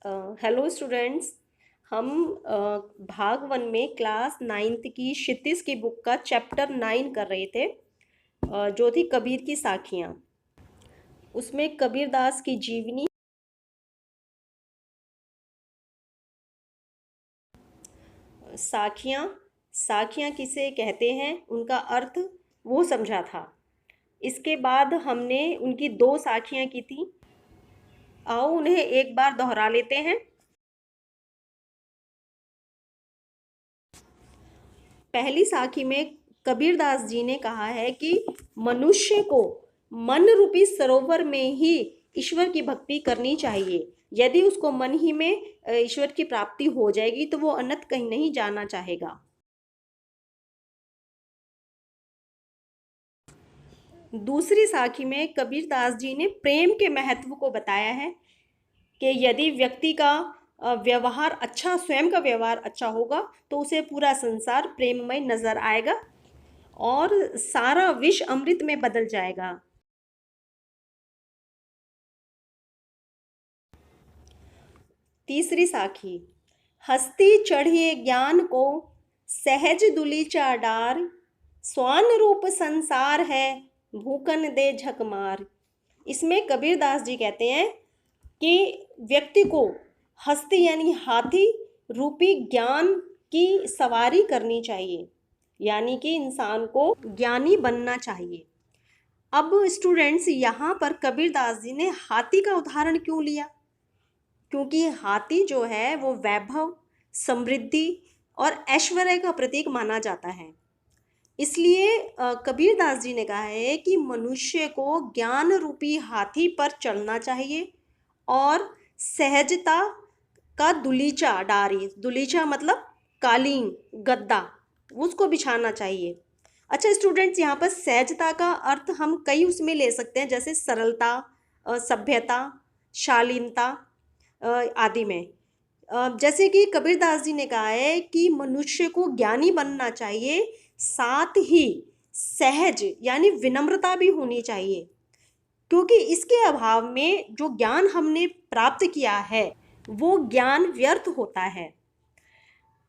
Hello students. हम भाग 1 में क्लास 9th की क्षितिज की बुक का चैप्टर 9 कर रहे थे, जो थी कबीर की साखियाँ। उसमें कबीरदास की जीवनी, साखियाँ साखियाँ किसे कहते हैं, उनका अर्थ वो समझा था। इसके बाद हमने उनकी 2 साखियाँ की थी। आओ उन्हें एक बार दोहरा लेते हैं। पहली साखी में कबीरदास जी ने कहा है कि मनुष्य को मन रूपी सरोवर में ही ईश्वर की भक्ति करनी चाहिए। यदि उसको मन ही में ईश्वर की प्राप्ति हो जाएगी तो वो अन्यत्र कहीं नहीं जाना चाहेगा। दूसरी साखी में कबीरदास जी ने प्रेम के महत्व को बताया है कि यदि व्यक्ति का व्यवहार अच्छा, स्वयं का व्यवहार अच्छा होगा तो उसे पूरा संसार प्रेममय नजर आएगा और सारा विष अमृत में बदल जाएगा। तीसरी साखी, हस्ती चढ़िए ज्ञान को सहज दुलीचा डार, स्वान रूप संसार है भूकन दे झक मार। इसमें कबीरदास जी कहते हैं कि व्यक्ति को हस्ती यानी हाथी रूपी ज्ञान की सवारी करनी चाहिए, यानी कि इंसान को ज्ञानी बनना चाहिए। अब स्टूडेंट्स, यहाँ पर कबीरदास जी ने हाथी का उदाहरण क्यों लिया? क्योंकि हाथी जो है वो वैभव, समृद्धि और ऐश्वर्य का प्रतीक माना जाता है। इसलिए कबीरदास जी ने कहा है कि मनुष्य को ज्ञान रूपी हाथी पर चलना चाहिए और सहजता का दुलीचा डारी, दुलीचा मतलब कालीन, गद्दा, उसको बिछाना चाहिए। अच्छा स्टूडेंट्स, यहाँ पर सहजता का अर्थ हम कई उसमें ले सकते हैं, जैसे सरलता, सभ्यता, शालीनता आदि में। जैसे कि कबीरदास जी ने कहा है कि मनुष्य को ज्ञानी बनना चाहिए, साथ ही सहज यानी विनम्रता भी होनी चाहिए, क्योंकि इसके अभाव में जो ज्ञान हमने प्राप्त किया है वो ज्ञान व्यर्थ होता है।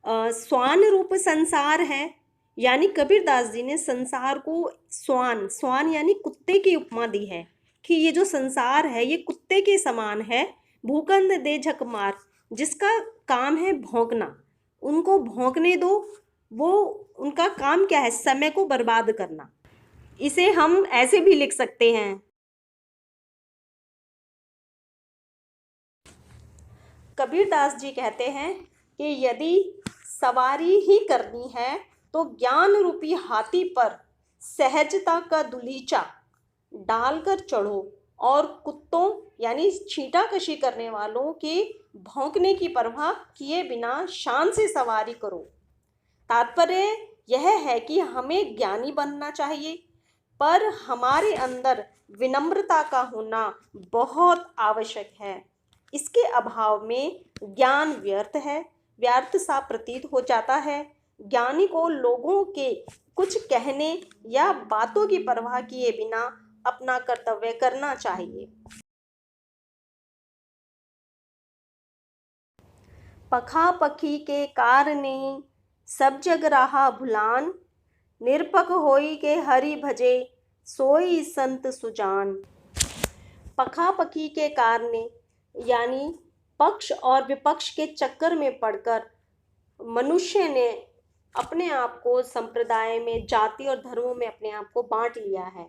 स्वान रूप संसार है, यानी कबीरदास जी ने संसार को स्वान, स्वान यानी कुत्ते की उपमा दी है कि ये जो संसार है ये कुत्ते के समान है। भूकंद दे झक मार, जिसका काम है भौंकना, उनको भौंकने दो। वो उनका काम क्या है? समय को बर्बाद करना। इसे हम ऐसे भी लिख सकते हैं, कबीरदास जी कहते हैं कि यदि सवारी ही करनी है तो ज्ञान रूपी हाथी पर सहजता का दुलीचा डालकर चढ़ो और कुत्तों यानी छींटाकशी करने वालों के भौंकने की परवाह किए बिना शान से सवारी करो। तात्पर्य यह है कि हमें ज्ञानी बनना चाहिए, पर हमारे अंदर विनम्रता का होना बहुत आवश्यक है। इसके अभाव में ज्ञान व्यर्थ है, व्यर्थ सा प्रतीत हो जाता है। ज्ञानी को लोगों के कुछ कहने या बातों की परवाह किए बिना अपना कर्तव्य करना चाहिए। पखा पखी के कारणे सब जग रहा भुलान, निरपक होई के हरि भजे सोई संत सुजान। पखा पखी के कारणे यानी पक्ष और विपक्ष के चक्कर में पड़कर मनुष्य ने अपने आप को संप्रदाय में, जाति और धर्मों में अपने आप को बांट लिया है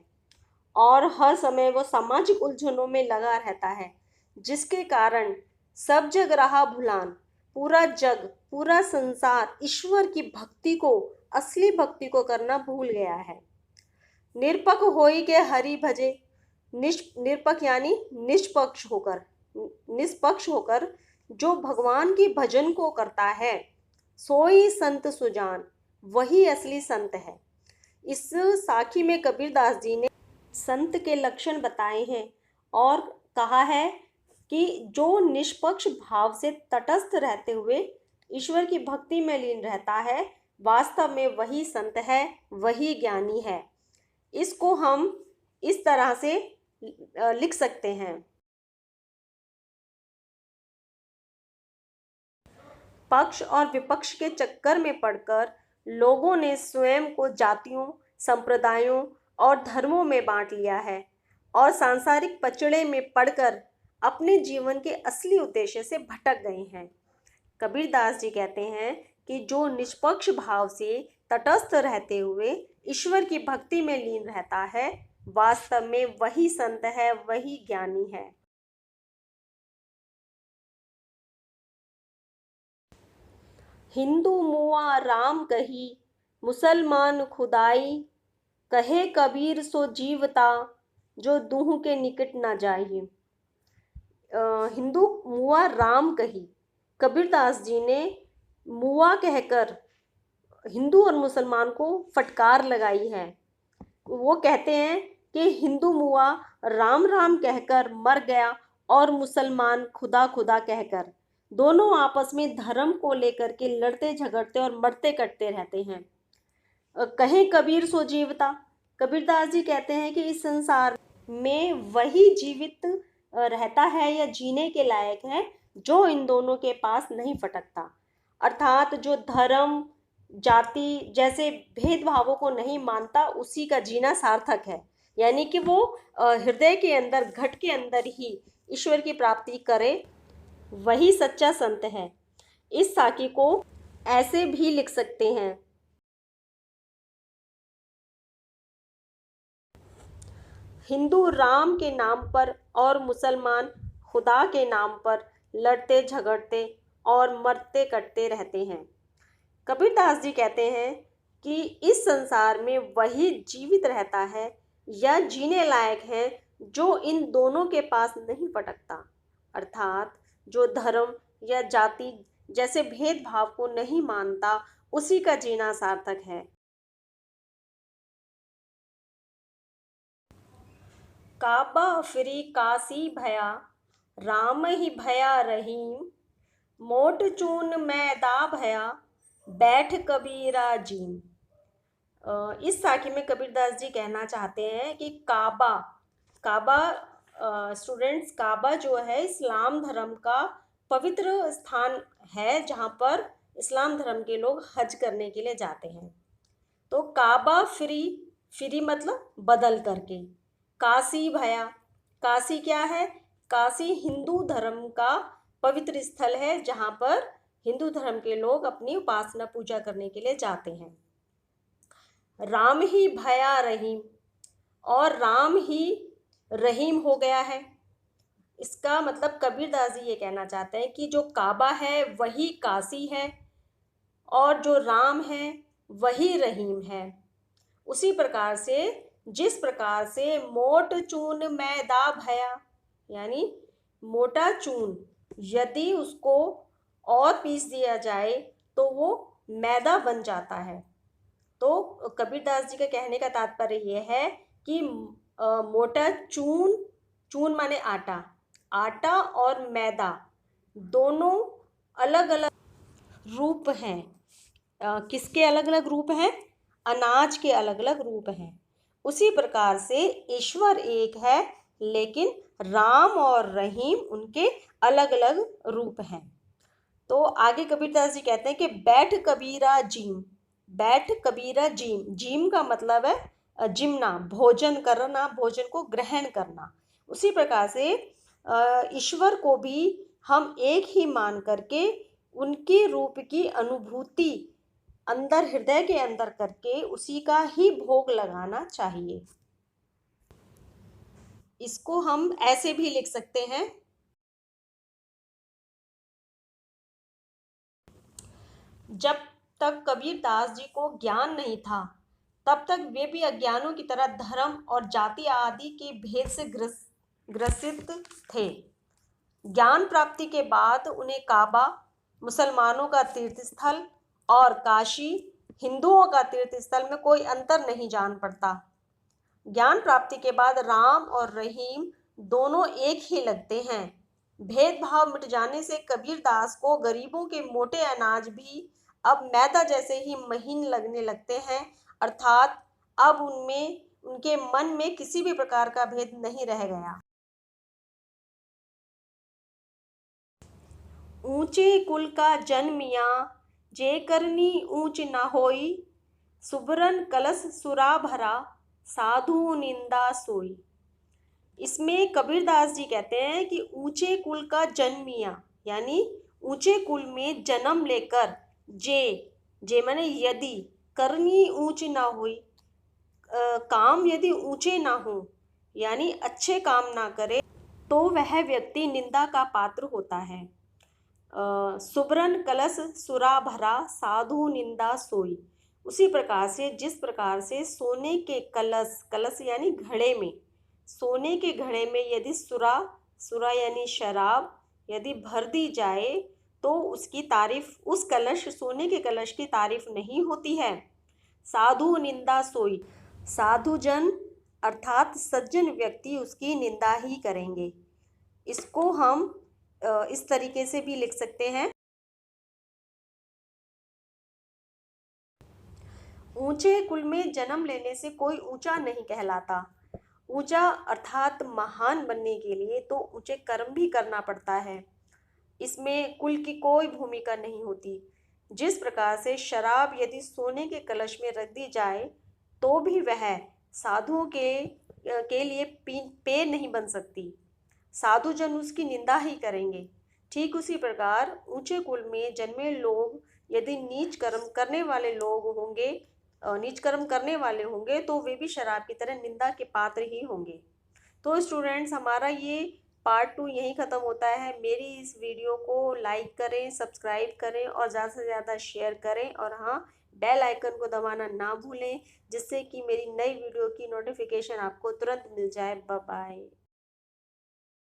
और हर समय वो सामाजिक उलझनों में लगा रहता है, जिसके कारण सब जग रहा भुलान, पूरा जग, पूरा संसार ईश्वर की भक्ति को, असली भक्ति को करना भूल गया है। निरपक होई के हरि भजे, निरपक यानी निष्पक्ष होकर, निष्पक्ष होकर जो भगवान की भजन को करता है, सोई संत सुजान, वही असली संत है। इस साखी में कबीरदास जी ने संत के लक्षण बताए हैं और कहा है कि जो निष्पक्ष भाव से तटस्थ रहते हुए ईश्वर की भक्ति में लीन रहता है, वास्तव में वही संत है, वही ज्ञानी है। इसको हम इस तरह से लिख सकते हैं। पक्ष और विपक्ष के चक्कर में पड़कर लोगों ने स्वयं को जातियों, संप्रदायों और धर्मों में बांट लिया है और सांसारिक पचड़े में पड़कर अपने जीवन के असली उद्देश्य से भटक गए हैं। कबीरदास जी कहते हैं कि जो निष्पक्ष भाव से तटस्थ रहते हुए ईश्वर की भक्ति में लीन रहता है, वास्तव में वही संत है, वही ज्ञानी है। हिंदू मुआ राम कही, मुसलमान खुदाई, कहे कबीर सो जीवता, जो दूह के निकट ना जाइए। हिंदू मुआ राम कही, कबीरदास जी ने मुआ कहकर हिंदू और मुसलमान को फटकार लगाई है। वो कहते हैं कि हिंदू मुआ राम राम कहकर मर गया और मुसलमान खुदा खुदा कहकर। दोनों आपस में धर्म को लेकर के लड़ते झगड़ते और मरते कटते रहते हैं। कहें कबीर सो जीवता, कबीरदास जी कहते हैं कि इस संसार में वही जीवित रहता है या जीने के लायक है जो इन दोनों के पास नहीं फटकता। अर्थात जो धर्म जाति जैसे भेदभावों को नहीं मानता, उसी का जीना सार्थक है। यानी कि वो हृदय के अंदर, घट के अंदर ही ईश्वर की प्राप्ति करे, वही सच्चा संत है। इस साखी को ऐसे भी लिख सकते हैं। हिंदू राम के नाम पर और मुसलमान खुदा के नाम पर लड़ते झगड़ते और मरते कटते रहते हैं। कबीरदास जी कहते हैं कि इस संसार में वही जीवित रहता है या जीने लायक है जो इन दोनों के पास नहीं फटकता। अर्थात जो धर्म या जाति जैसे भेदभाव को नहीं मानता, उसी का जीना सार्थक है। काबा फिरी काशी भया, राम ही भया रहीम, मोट चून मैदा भया, बैठ कबीरा जीम। इस साखी में कबीरदास जी कहना चाहते हैं कि काबा स्टूडेंट्स, काबा जो है इस्लाम धर्म का पवित्र स्थान है जहाँ पर इस्लाम धर्म के लोग हज करने के लिए जाते हैं। तो काबा फिरी मतलब बदल करके, काशी भया, काशी क्या है? काशी हिंदू धर्म का पवित्र स्थल है जहाँ पर हिंदू धर्म के लोग अपनी उपासना पूजा करने के लिए जाते हैं। राम ही भया रहीम, और राम ही रहीम हो गया है। इसका मतलब कबीरदास जी ये कहना चाहते हैं कि जो काबा है वही काशी है और जो राम है वही रहीम है। उसी प्रकार से जिस प्रकार से मोट चून मैदा भया, यानी मोटा चून यदि उसको और पीस दिया जाए तो वो मैदा बन जाता है। तो कबीरदास जी का कहने का तात्पर्य ये है कि मोटा चून माने आटा, आटा और मैदा दोनों अलग अलग रूप हैं। किसके अलग अलग रूप हैं? अनाज के अलग अलग रूप हैं। उसी प्रकार से ईश्वर एक है, लेकिन राम और रहीम उनके अलग अलग रूप हैं। तो आगे कबीरदास जी कहते हैं कि बैठ कबीरा जीम, बैठ कबीरा जीम, जीम का मतलब है जिमना, भोजन करना, भोजन को ग्रहण करना। उसी प्रकार से ईश्वर को भी हम एक ही मान करके उनके रूप की अनुभूति अंदर, हृदय के अंदर करके उसी का ही भोग लगाना चाहिए। इसको हम ऐसे भी लिख सकते हैं, जब तक कबीरदास जी को ज्ञान नहीं था तब तक वे भी अज्ञानों की तरह धर्म और जाति आदि के भेद से ग्रसित थे। ज्ञान प्राप्ति के बाद उन्हें काबा मुसलमानों का तीर्थ स्थल और काशी हिंदुओं का तीर्थ स्थल में कोई अंतर नहीं जान पड़ता। ज्ञान प्राप्ति के बाद राम और रहीम दोनों एक ही लगते हैं। भेदभाव मिट जाने से कबीरदास को गरीबों के मोटे अनाज भी अब मैदा जैसे ही महीन लगने लगते हैं। अर्थात अब उनके मन में किसी भी प्रकार का भेद नहीं रह गया। ऊंचे कुल का जन्मिया, जे करनी ऊंच न होई, सुभरन कलश सुरा भरा, साधु निंदा सोई। इसमें कबीरदास जी कहते हैं कि ऊंचे कुल का जन्मिया यानी ऊंचे कुल में जन्म लेकर, जे माने यदि, करनी ऊंच ना हुई, काम यदि ऊंचे ना हो यानी अच्छे काम ना करे तो वह व्यक्ति निंदा का पात्र होता है। सुबरन कलश सुरा भरा, साधु निंदा सोई। उसी प्रकार से जिस प्रकार से सोने के कलश, कलश यानी घड़े में, सोने के घड़े में यदि सुरा, सुरा यानी शराब यदि भर दी जाए तो उसकी तारीफ, उस कलश, सोने के कलश की तारीफ नहीं होती है। साधु निंदा सोई, साधुजन अर्थात सज्जन व्यक्ति उसकी निंदा ही करेंगे। इसको हम इस तरीके से भी लिख सकते हैं, ऊंचे कुल में जन्म लेने से कोई ऊंचा नहीं कहलाता। ऊंचा अर्थात महान बनने के लिए तो ऊंचे कर्म भी करना पड़ता है, इसमें कुल की कोई भूमिका नहीं होती। जिस प्रकार से शराब यदि सोने के कलश में रख दी जाए तो भी वह साधुओं के लिए पेय नहीं बन सकती, साधुजन उसकी निंदा ही करेंगे। ठीक उसी प्रकार ऊंचे कुल में जन्मे लोग यदि नीच कर्म करने वाले लोग होंगे, नीच कर्म करने वाले होंगे तो वे भी शराब की तरह निंदा के पात्र ही होंगे। तो स्टूडेंट्स, हमारा ये पार्ट 2 यहीं ख़त्म होता है। मेरी इस वीडियो को लाइक करें, सब्सक्राइब करें और ज़्यादा से ज़्यादा शेयर करें, और हाँ, बेल आइकन को दबाना ना भूलें जिससे कि मेरी नई वीडियो की नोटिफिकेशन आपको तुरंत मिल जाए। Bye bye.